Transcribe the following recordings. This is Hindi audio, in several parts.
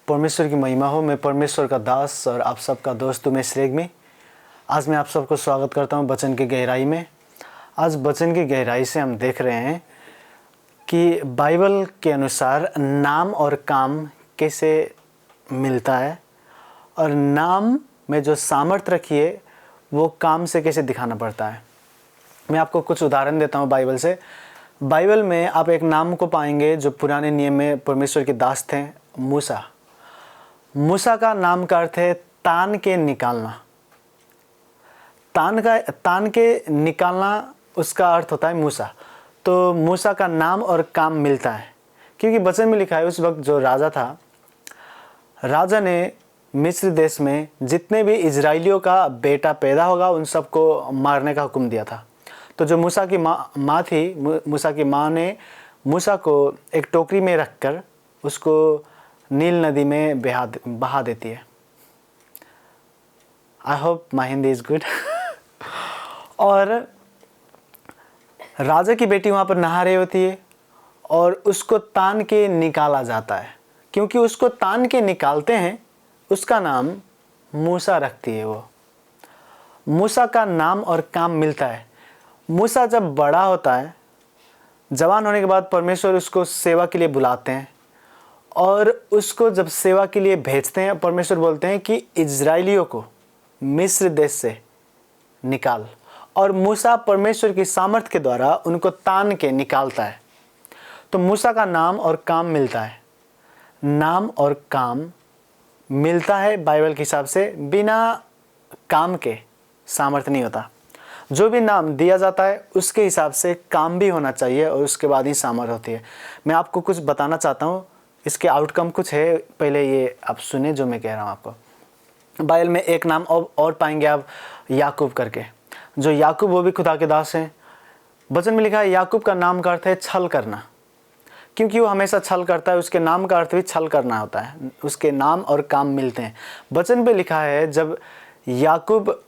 परमेश्वर की महिमा हो। मैं परमेश्वर का दास और आप सबका दोस्त उमेश रेग्मी। आज मैं आप सबको स्वागत करता हूं वचन की गहराई में। आज वचन की गहराई से हम देख रहे हैं कि बाइबल के अनुसार नाम और काम कैसे मिलता है और नाम में जो सामर्थ्य रखी है वो काम से कैसे दिखाना पड़ता है। मैं आपको कुछ उदाहरण देता हूं बाइबल से। बाइबल में आप एक नाम को पाएंगे जो पुराने नियम में परमेश्वर के दास थे, मूसा। मूसा का नाम का अर्थ है तान के निकालना। तान के निकालना उसका अर्थ होता है मूसा। तो मूसा का नाम और काम मिलता है क्योंकि वचन में लिखा है उस वक्त जो राजा था, राजा ने मिस्र देश में जितने भी इजराइलियों का बेटा पैदा होगा उन सबको मारने का हुक्म दिया था। तो जो मूसा की माँ थी, मूसा की माँ ने मूसा को एक टोकरी में रखकर उसको नील नदी में बहा देती है। I hope my Hindi is good. और राजा की बेटी वहाँ पर नहा रही होती है और उसको तान के निकाला जाता है। क्योंकि उसको तान के निकालते हैं उसका नाम मूसा रखती है। वो मूसा का नाम और काम मिलता है। मूसा जब बड़ा होता है, जवान होने के बाद परमेश्वर उसको सेवा के लिए बुलाते हैं और उसको जब सेवा के लिए भेजते हैं, परमेश्वर बोलते हैं कि इजराइलियों को मिस्र देश से निकाल। और मूसा परमेश्वर की सामर्थ्य के द्वारा उनको तान के निकालता है। तो मूसा का नाम और काम मिलता है। नाम और काम मिलता है बाइबल के हिसाब से। बिना काम के सामर्थ्य नहीं होता। जो भी नाम दिया जाता है उसके हिसाब से काम भी होना चाहिए और उसके बाद ही सामर्थ्य होती है। मैं आपको कुछ बताना चाहता हूँ, इसके आउटकम कुछ है। पहले ये आप सुने जो मैं कह रहा हूँ आपको। बाइबल में एक नाम और पाएंगे आप, याकूब करके। जो याकूब वो भी खुदा के दास हैं। वचन में लिखा है याकूब का नाम का अर्थ है छल करना, क्योंकि वो हमेशा छल करता है। उसके नाम का अर्थ भी छल करना होता है। उसके नाम और काम मिलते हैं। वचन पे लिखा है जब याकूब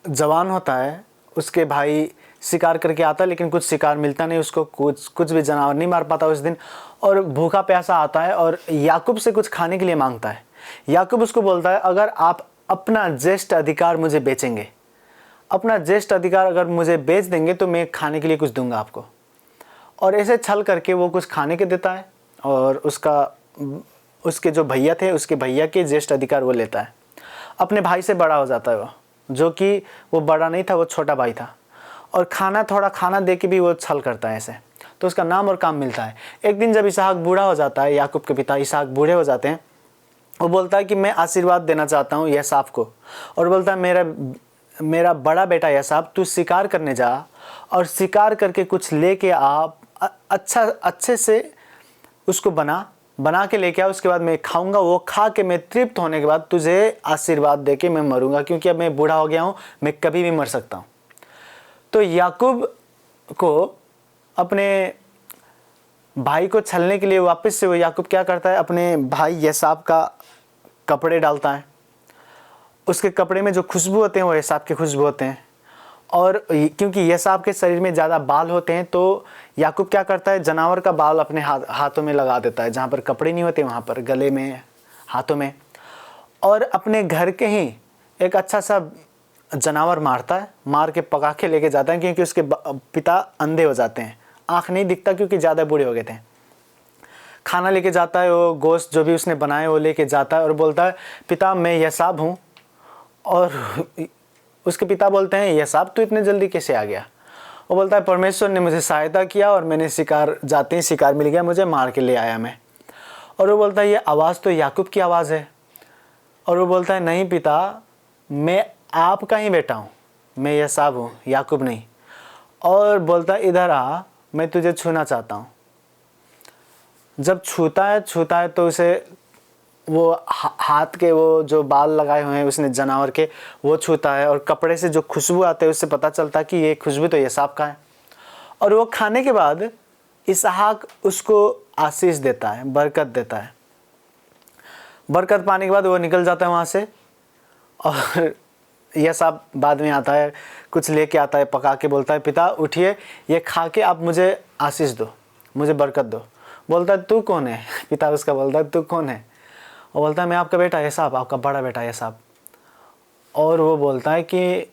जवान होता है, उसके भाई शिकार करके आता है लेकिन कुछ शिकार मिलता नहीं उसको, कुछ भी जानवर नहीं मार पाता उस दिन। और भूखा प्यासा आता है और याकूब से कुछ खाने के लिए मांगता है। याकूब उसको बोलता है अगर आप अपना ज्येष्ठ अधिकार मुझे बेचेंगे, अपना ज्येष्ठ अधिकार अगर मुझे बेच देंगे तो मैं खाने के लिए कुछ दूंगा आपको। और ऐसे छल करके वो कुछ खाने के देता है और उसके जो भैया थे उसके भैया के ज्येष्ठ अधिकार वो लेता है। अपने भाई से बड़ा हो जाता है वो, जो कि वो बड़ा नहीं था, वो छोटा भाई था। और थोड़ा खाना दे के भी वो छल करता है ऐसे। तो उसका नाम और काम मिलता है। एक दिन जब इसहाक बूढ़ा हो जाता है, याकूब के पिता इसहाक बूढ़े हो जाते हैं, वो बोलता है कि मैं आशीर्वाद देना चाहता हूँ यसाफ को। और बोलता है मेरा बड़ा बेटा यसाफ, तू शिकार करने जा और शिकार करके कुछ लेके आ, अच्छे से उसको बना के लेके आ। उसके बाद मैं खाऊंगा, वो खा के मैं तृप्त होने के बाद तुझे आशीर्वाद दे के मैं मरूंगा, क्योंकि अब मैं बूढ़ा हो गया हूँ, मैं कभी भी मर सकता हूँ। तो याकूब को अपने भाई को छलने के लिए वापस से वो याकूब क्या करता है, अपने भाई एसाव का कपड़े डालता है। उसके कपड़े में जो खुशबू होते हैं वो एसाव के खुशबू होते हैं। और क्योंकि एसाव के शरीर में ज़्यादा बाल होते हैं तो याकूब क्या करता है, जानवर का बाल अपने हाथों में लगा देता है, जहाँ पर कपड़े नहीं होते वहाँ पर, गले में, हाथों में। और अपने घर के ही एक अच्छा सा जानवर मारता है, मार के पका के लेके जाता है, क्योंकि उसके पिता अंधे हो जाते हैं, आँख नहीं दिखता क्योंकि ज़्यादा बूढ़े हो गए थे। खाना लेके जाता है, वो गोश्त जो भी उसने बनाया वो लेके जाता है और बोलता है पिता मैं एसाव हूँ। और उसके पिता बोलते हैं एसाव तू इतने जल्दी कैसे आ गया? वो बोलता है परमेश्वर ने मुझे सहायता किया और मैंने जाते ही शिकार मिल गया, मुझे मार के ले आया मैं। और वो बोलता है ये आवाज़ तो याकूब की आवाज़ है। और वो बोलता है नहीं पिता, मैं आपका ही बेटा हूँ, मैं एसाव हूँ, याकूब नहीं। और बोलता है इधर आ, मैं तुझे छूना चाहता हूँ। जब छूता है तो उसे वो हाथ के वो जो बाल लगाए हुए हैं उसने जानवर के, वो छूता है। और कपड़े से जो खुशबू आते है उससे पता चलता है कि ये खुशबू तो एसाव का है। और वो खाने के बाद इसहाक उसको आशीष देता है, बरकत देता है। बरकत पाने के बाद वो निकल जाता है वहाँ से। और एसाव बाद में आता है, कुछ लेके आता है पका के, बोलता है पिता उठिए, ये खा के आप मुझे आशीष दो, मुझे बरकत दो। बोलता है तू कौन है पिता उसका बोलता है तू कौन है? वो बोलता है मैं आपका बेटा एसाव, आपका बड़ा बेटा एसाव। और वो बोलता है कि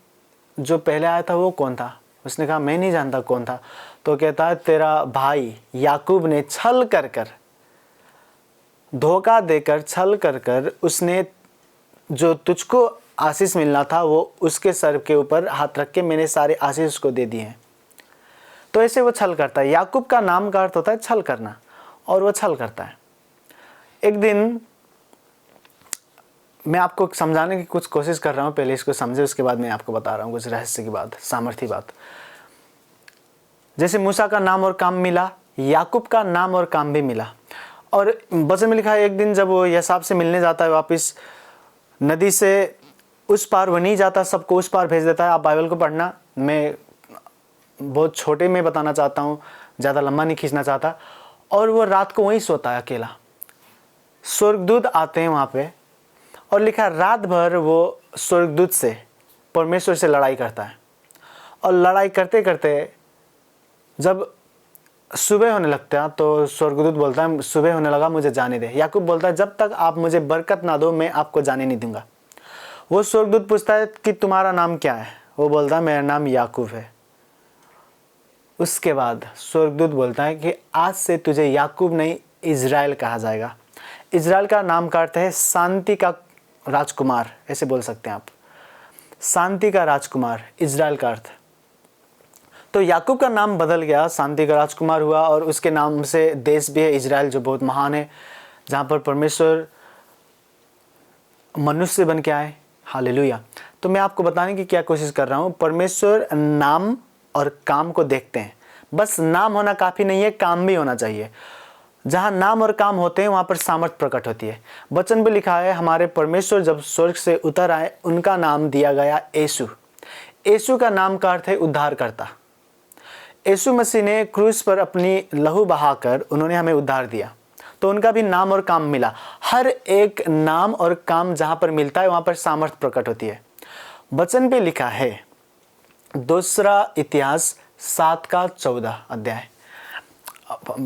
जो पहले आया था वो कौन था? उसने कहा मैं नहीं जानता कौन था। तो कहता है तेरा भाई याकूब ने छल कर कर, धोखा देकर, छल कर कर उसने जो तुझको आशीष मिलना था वो उसके सर के ऊपर हाथ रख के मैंने सारे आशीष उसको दे दिए हैं। तो ऐसे वो छल करता है। याकूब का नाम का अर्थ होता है छल करना, और वो छल करता है। एक दिन मैं आपको समझाने की कुछ कोशिश कर रहा हूँ, पहले इसको समझे उसके बाद मैं आपको बता रहा हूँ कुछ रहस्य की बात, सामर्थ्य बात। जैसे मूसा का नाम और काम मिला, याकूब का नाम और काम भी मिला। और वचन में लिखा है एक दिन जब वो याकूब से मिलने जाता है वापस नदी से उस पार, वो नहीं जाता, सबको उस पार भेज देता है। आप बाइबल को पढ़ना, मैं बहुत छोटे में बताना चाहता हूँ, ज़्यादा लंबा नहीं खींचना चाहता। और वो रात को वहीं सोता है अकेला। स्वर्गदूत आते हैं वहाँ पे, और लिखा रात भर वो स्वर्गदूत से, परमेश्वर से लड़ाई करता है। और लड़ाई करते करते जब सुबह होने लगता है तो स्वर्गदूत बोलता है सुबह होने लगा, मुझे जाने दे। याकूब बोलता है जब तक आप मुझे बरकत ना दो मैं आपको जाने नहीं दूंगा। वो स्वर्गदूत पूछता है कि तुम्हारा नाम क्या है? वो बोलता है मेरा नाम याकूब है। उसके बाद स्वर्गदूत बोलता है कि आज से तुझे याकूब नहीं इज़राइल कहा जाएगा। इज़राइल का नाम का अर्थ है शांति का राजकुमार, ऐसे बोल सकते हैं आप, शांति का राजकुमार, इज़राइल का अर्थ। तो याकूब का नाम बदल गया, शांति का राजकुमार हुआ, और उसके नाम से देश भी है इज़राइल जो बहुत महान है, जहाँ पर परमेश्वर मनुष्य बन के आए। हालेलुया। तो मैं आपको बताने की क्या कोशिश कर रहा हूँ, परमेश्वर नाम और काम को देखते हैं। बस नाम होना काफ़ी नहीं है, काम भी होना चाहिए। जहाँ नाम और काम होते हैं वहाँ पर सामर्थ प्रकट होती है। वचन में लिखा है हमारे परमेश्वर जब स्वर्ग से उतर आए उनका नाम दिया गया यीशु। यीशु का नाम का अर्थ है उद्धारकर्ता। यीशु मसीह ने क्रूस पर अपनी लहू बहाकर उन्होंने हमें उद्धार दिया, तो उनका भी नाम और काम मिला। हर एक नाम और काम जहाँ पर मिलता है वहाँ पर सामर्थ प्रकट होती है। वचन पे लिखा है दूसरा इतिहास 7:14 अध्याय,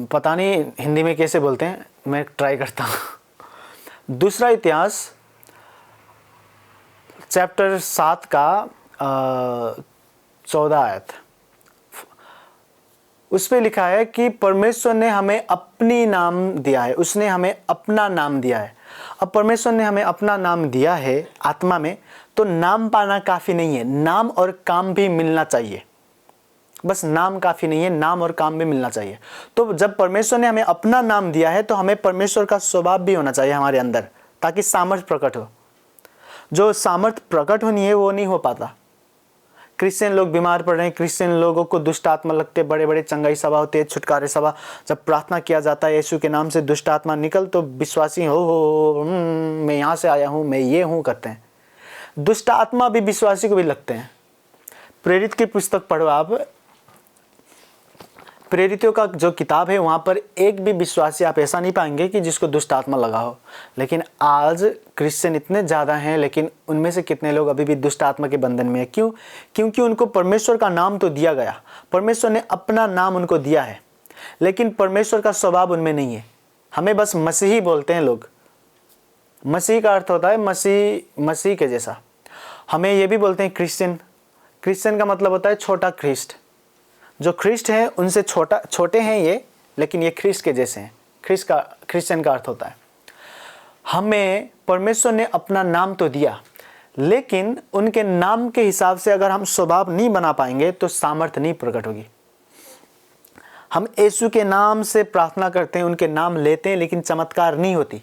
पता नहीं हिंदी में कैसे बोलते हैं, मैं ट्राई करता हूँ। दूसरा इतिहास चैप्टर 7 का 14 आयत, उस पे लिखा है कि परमेश्वर ने हमें अपनी नाम दिया है, उसने हमें अपना नाम दिया है। अब परमेश्वर ने हमें अपना नाम दिया है आत्मा में, तो नाम पाना काफ़ी नहीं है, नाम और काम भी मिलना चाहिए। बस नाम काफ़ी नहीं है, नाम और काम भी मिलना चाहिए। तो जब परमेश्वर ने हमें अपना नाम दिया है तो हमें परमेश्वर का स्वभाव भी होना चाहिए हमारे अंदर, ताकि सामर्थ्य प्रकट हो। जो सामर्थ्य प्रकट होनी है वो नहीं हो पाता। क्रिश्चियन लोग बीमार पड़ रहे हैं, क्रिश्चियन लोगों को दुष्ट आत्मा लगते, बड़े बड़े चंगाई सभा होते हैं, छुटकारे सभा, जब प्रार्थना किया जाता है यीशु के नाम से दुष्ट आत्मा निकल, तो विश्वासी हो मैं यहाँ से आया हूँ, मैं ये हूँ करते हैं। दुष्ट आत्मा भी विश्वासी को भी लगते हैं। प्रेरित की पुस्तक पढ़ो आप, प्रेरितों का जो किताब है वहाँ पर एक भी विश्वासी आप ऐसा नहीं पाएंगे कि जिसको दुष्ट आत्मा लगा हो। लेकिन आज क्रिश्चियन इतने ज़्यादा हैं, लेकिन उनमें से कितने लोग अभी भी दुष्ट आत्मा के बंधन में है? क्यों? क्योंकि उनको परमेश्वर का नाम तो दिया गया, परमेश्वर ने अपना नाम उनको दिया है, लेकिन परमेश्वर का स्वभाव उनमें नहीं है। हमें बस मसीही बोलते हैं लोग। मसीह का अर्थ होता है मसीह के जैसा। हमें ये भी बोलते हैं क्रिश्चियन। क्रिश्चियन का मतलब होता है छोटा ख्रिस्ट। जो ख्रिस्ट है उनसे छोटे हैं ये, लेकिन ये ख्रिस्ट के जैसे हैं। क्रिश्चियन का अर्थ होता है हमें परमेश्वर ने अपना नाम तो दिया, लेकिन उनके नाम के हिसाब से अगर हम स्वभाव नहीं बना पाएंगे तो सामर्थ्य नहीं प्रकट होगी। हम यीशु के नाम से प्रार्थना करते हैं, उनके नाम लेते हैं, लेकिन चमत्कार नहीं होती।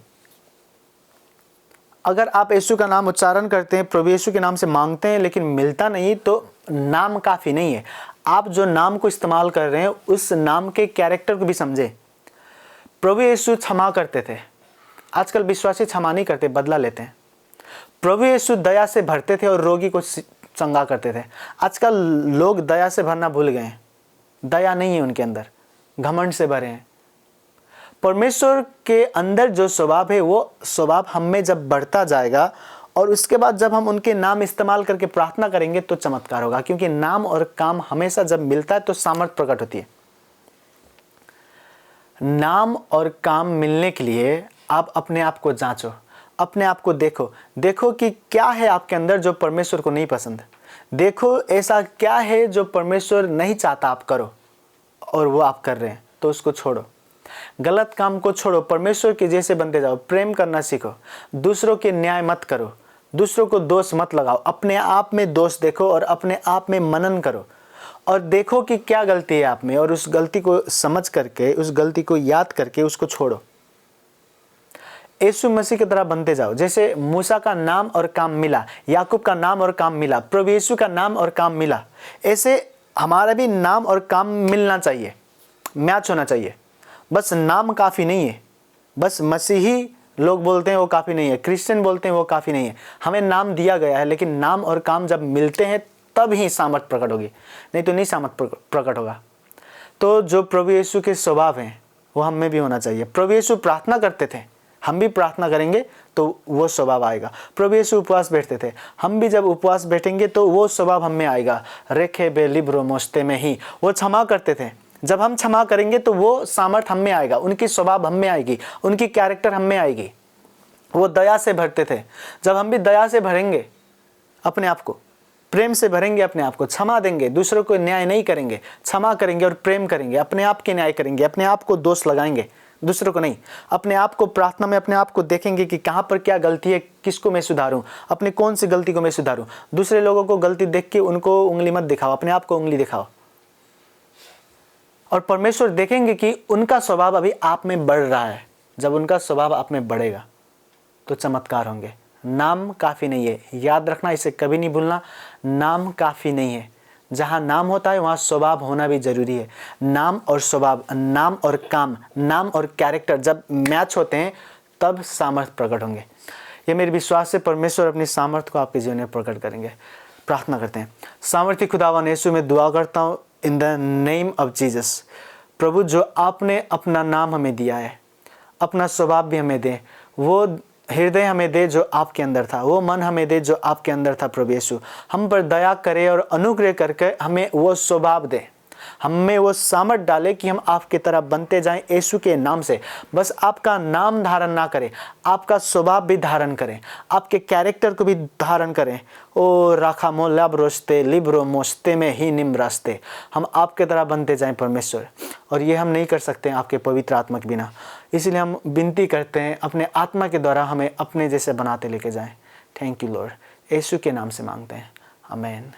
अगर आप यीशु का नाम उच्चारण करते हैं, प्रभु यीशु के नाम से मांगते हैं, लेकिन मिलता नहीं, तो नाम काफ़ी नहीं है। आप जो नाम को इस्तेमाल कर रहे हैं उस नाम के कैरेक्टर को भी समझें। प्रभु यीशु क्षमा करते थे, आजकल विश्वासी क्षमा नहीं करते, बदला लेते हैं। प्रभु यीशु दया से भरते थे और रोगी को चंगा करते थे। आजकल लोग दया से भरना भूल गए हैं, दया नहीं है उनके अंदर, घमंड से भरे हैं। परमेश्वर के अंदर जो स्वभाव है वो स्वभाव हम में जब बढ़ता जाएगा और उसके बाद जब हम उनके नाम इस्तेमाल करके प्रार्थना करेंगे तो चमत्कार होगा, क्योंकि नाम और काम हमेशा जब मिलता है तो सामर्थ्य प्रकट होती है। नाम और काम मिलने के लिए आप अपने आप को जांचो, अपने आप को देखो, देखो कि क्या है आपके अंदर जो परमेश्वर को नहीं पसंद। देखो ऐसा क्या है जो परमेश्वर नहीं चाहता आप करो और वो आप कर रहे हैं, तो उसको छोड़ो। गलत काम को छोड़ो, परमेश्वर के जैसे बनते जाओ, प्रेम करना सीखो, दूसरों के न्याय मत करो, दूसरों को दोष मत लगाओ, अपने आप में दोष देखो और अपने आप में मनन करो और देखो कि क्या गलती है आप में, और उस गलती को समझ करके, उस गलती को याद करके उसको छोड़ो। यीशु मसीह की तरह बनते जाओ। जैसे मूसा का नाम और काम मिला, याकूब का नाम और काम मिला, प्रभु यीशु का नाम और काम मिला, ऐसे हमारा भी नाम और काम मिलना चाहिए, मैच होना चाहिए। बस नाम काफ़ी नहीं है, बस मसीही लोग बोलते हैं वो काफ़ी नहीं है, क्रिश्चियन बोलते हैं वो काफ़ी नहीं है। हमें नाम दिया गया है, लेकिन नाम और काम जब मिलते हैं तब ही सामर्थ प्रकट होगी, नहीं तो नहीं सामर्थ प्रकट होगा। तो जो प्रभु यीशु के स्वभाव हैं वो हम में भी होना चाहिए। प्रभु यीशु प्रार्थना करते थे, हम भी प्रार्थना करेंगे तो वो स्वभाव आएगा। प्रभु यीशु उपवास बैठते थे, हम भी जब उपवास बैठेंगे तो वो स्वभाव हम में आएगा। रेखे बे लिब्रो मोस्ते में ही वो क्षमा करते थे, जब हम क्षमा करेंगे तो वो सामर्थ हम में आएगा, उनकी स्वभाव हम में आएगी, उनकी कैरेक्टर हम में आएगी। वो दया से भरते थे, जब हम भी दया से भरेंगे अपने आप को, प्रेम से भरेंगे अपने आप को, क्षमा देंगे, दूसरों को न्याय नहीं करेंगे, क्षमा करेंगे और प्रेम करेंगे, अपने आप के न्याय करेंगे, अपने आप को दोष लगाएंगे, दूसरों को नहीं। अपने आप को प्रार्थना में अपने आप को देखेंगे कि कहाँ पर क्या गलती है, किसको मैं सुधारूं, अपनी कौन सी गलती को मैं सुधारूं। दूसरे लोगों को गलती देख के उनको उंगली मत दिखाओ, अपने आप को उंगली दिखाओ। और परमेश्वर देखेंगे कि उनका स्वभाव अभी आप में बढ़ रहा है। जब उनका स्वभाव आप में बढ़ेगा तो चमत्कार होंगे। नाम काफ़ी नहीं है, याद रखना, इसे कभी नहीं भूलना। नाम काफ़ी नहीं है, जहाँ नाम होता है वहाँ स्वभाव होना भी जरूरी है। नाम और स्वभाव, नाम और काम, नाम और कैरेक्टर जब मैच होते हैं तब सामर्थ प्रकट होंगे। ये मेरी विश्वास है, परमेश्वर अपनी सामर्थ को आपके जीवन में प्रकट करेंगे। प्रार्थना करते हैं। सामर्थी खुदावन यीशु में दुआ करता हूँ in the name of Jesus. प्रभु, जो आपने अपना नाम हमें दिया है, अपना स्वभाव भी हमें दे, वो हृदय हमें दे जो आपके अंदर था, वो मन हमें दे जो आपके अंदर था। प्रभु यीशु, हम पर दया करे और अनुग्रह करके हमें वो स्वभाव दे, हमें वो सामर्थ डाले कि हम आपकी तरह बनते जाएं यीशु के नाम से। बस आपका नाम धारण ना करें, आपका स्वभाव भी धारण करें, आपके कैरेक्टर को भी धारण करें। ओ राखा मो लब रोस्ते लिब्रो मोस्ते में ही निम रास्ते, हम आपके तरह बनते जाएं परमेश्वर। और ये हम नहीं कर सकते हैं आपके पवित्र आत्मा के बिना, इसीलिए हम विनती करते हैं अपने आत्मा के द्वारा हमें अपने जैसे बनाते लेके जाएं। थैंक यू लॉर्ड, यीशु के नाम से मांगते हैं, आमीन।